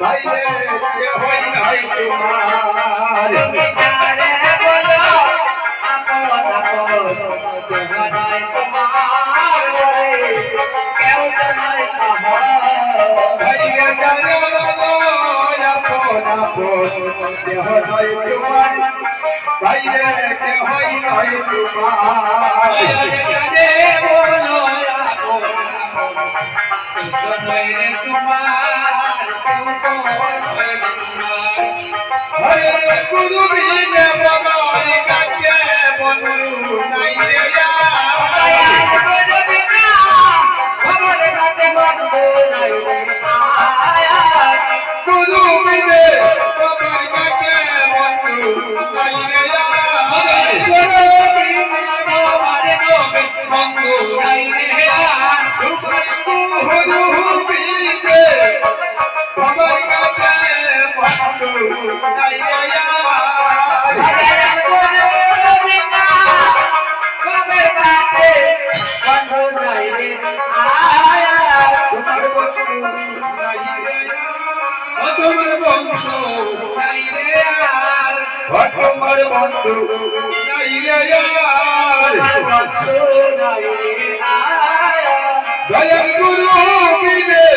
ভাইরে কে হয় নাই তোমার ভাইরে জানে বলো আপন আপন কে হয় নাই তোমার ভাইরে কে হয় নাই তোমার জানে বলো আপন হরে গুরু বিনে বাবার কাছে বন্ধু নাই রে গুরু বিনে বাবার কাছে বন্ধু নাই রে তোমার বন্ধু নাই রে দয়াল গুরু বিনে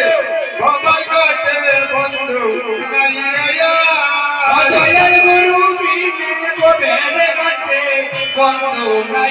বাবার কাছে বন্ধু নাই রে দয়াল গুরু বিনে বাবার কাছে বন্ধু নাই।